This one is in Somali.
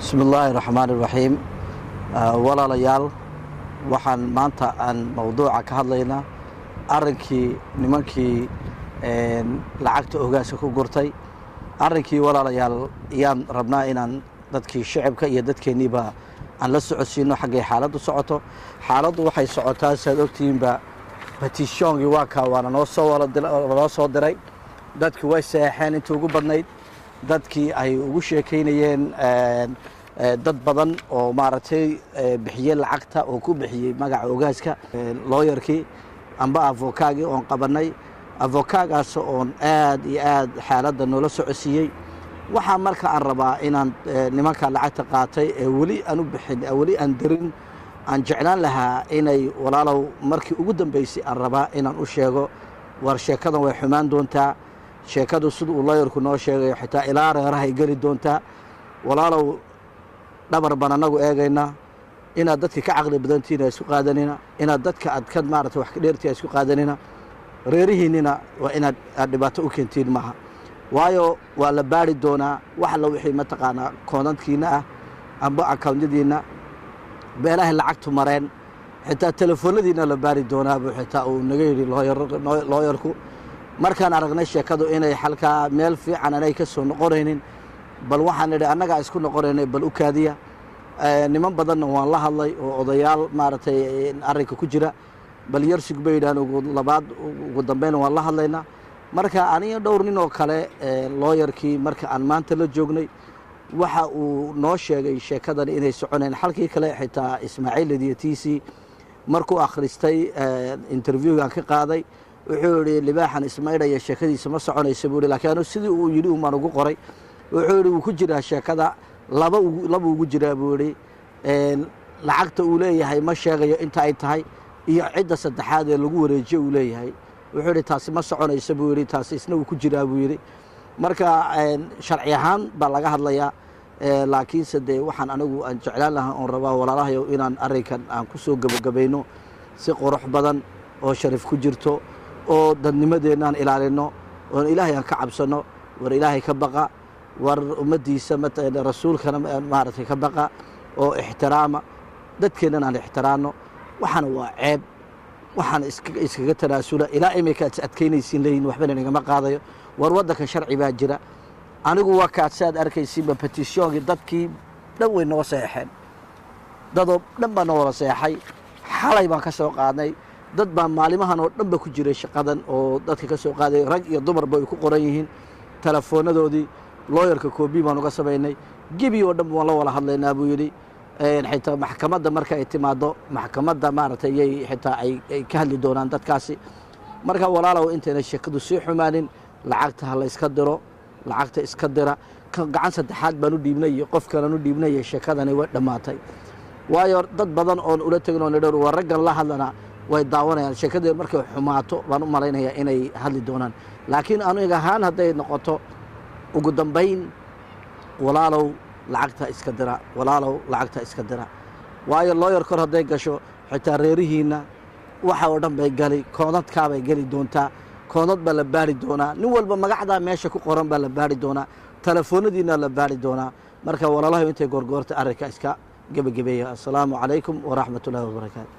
بسم الله الرحمن الرحيم ولا ليال waxaan maanta aan mawduuca ka hadlaynaa arrinkii nimankii lacagta ogaasha ku gurtay arrinkii walaalayaal yaan rabnaa inaan dadkii shacabka iyo dadkeeniba aan la socodsiino xagay xaaladdu socoto xaaladdu waxay socotaa saad ogtiinba petitionkii waa ka waana noo soo diray dadkii way saxeen intii ugu badnayd dadkii ay ugu sheekeynayeen dad badan oo maaragtay bixiyay lacagta oo ku bixiyay magaca ogaaska lawyerkii amba avokaagii oon qabanay avokaagaas oon aad iyo aad xaaladda noola socodsiiyey waxaa marka aan rabaa inaan nimanka lacagta qaatay ee weli aan u bixin weli aan dirin aan jeclaan lahaa inay walaalow markii ugu dambeysay aan rabaa inaan u sheego war sheekadan way xumaan doontaa sheekadu sida uu lawyerku noo sheegayo xitaa ilaa reerahay geli doontaa walaalow dhabar baan anagu eegaynaa inaad dadka ka caqli badantiina isku qaadanina inaad dadka aad ka maaragtay wax ka dheertii isku qaadanina reerihiinina waa inaad dhibaato u keentiin maaha waayo waa la baari doonaa wax la wixii mataqaanaa koonadkiina ah amba akawntadiina beelaha lacagtu mareen xitaa telefoonadiina la baari doonaa buu xitaa uu naga yidhi lawyerku markaan aragnay sheekadu inay halkaa meel fiican anay ka soo noqonaynin bal waxaan nidhi annagaa isku noqonaynay bal u kaadiya niman badanna waan la hadlay oo odayaal maaragtay arrinka ku jira bal yarsig bay yidhahaan ugu dambeyn waan la hadlaynaa marka aniga dhowr nin oo kale lawyerkii marka aan maanta la joognay waxa uu noo sheegay sheekadan inay soconayn halkii kale xitaa Ismaaciil Idiyatiisi markuu akhristay interviewgan ka qaaday wuxuu yidhi libaaxan Ismaaciil iyo sheekadiisa ma soconayso buu laakiin sidii uu yidhi maan ugu qoray wuxuu yidhi wuu ku jiraa sheekada laba ugu jiraa buu yidhi lacagta uu leeyahay ma sheegayo inta ay tahay iyo cidda saddexaad ee lagu wareejiyo uu leeyahay wuxuu yidhi taasi ma soconayso buu yidhi taasi isna uu ku jiraa buu yidhi marka sharci ahaan baa laga hadlayaa laakiinse dee waxaan anigu aan jeclaan lahaa oon rabaa walaalahayow inaan arrinkan aan ku soo gabagabayno si qurux badan oo sharaf ku jirto oo dadnimadeenna aan ilaalino oon ilaahay aan ka cabsano war ilaahay ka baqa war ummadiisa rasuulkana maaragtay ka baqa oo ixtiraama dadkeennana aan ixtiraano waxaana waa ceeb waxaan iskaga tanaasula ilaa imika aad adkaynaysiin leeyihin waxbana nagama qaadayo war waddanka sharci baa jira anigu waa kaad saad arkaysiinba petitionkii dadkii dhan way noo seexeen dadoo dhan baa noo wada seexay xalay baan ka soo qaadnay dad baa maalimahan oo dhanba ku jiray shaqadan oo dadka ka soo qaaday rag iyo dumarba ay ku qoran yihiin telefoonadoodii lawyerka koobi baan uga samaynay gebi oo dhan waan la wada hadlaynaa buu yidhi xitaa maxkamadda marka ay timaado maxkamadda maaragtay yay xitaa ay ka hadli doonaan dadkaasi marka walaalow intayna sheekadu sii xumaanin lacagta ha la iska diro lacagta iska dira gacan saddexaad baan u dhiibnay iyo qof kalan u dhiibnay sheekadani way dhammaatay waayo dad badan oon ula tegin oo nidhowr waa raggan la hadlana way daawanayaan sheekadii markay xumaato baan u malaynayaa inay hadli doonaan laakiin aniga ahaan hadday noqoto ugu dambayn walaalow lacagta iska dira walaalow lacagta iska dira waayo lawyer kor hadday gasho xitaa reerihiina waxa oo dhan bay gali koonadkaa bay geli doontaa koonad baa la baari doonaa nin walba magacdaa meesha ku qoran baa la baari doonaa telefoonadiina la baari doonaa marka walaalahay intay goorgoorta arrinka iska gebagabeeya assalaamu calaykum waraxmatullaahi wabarakaatu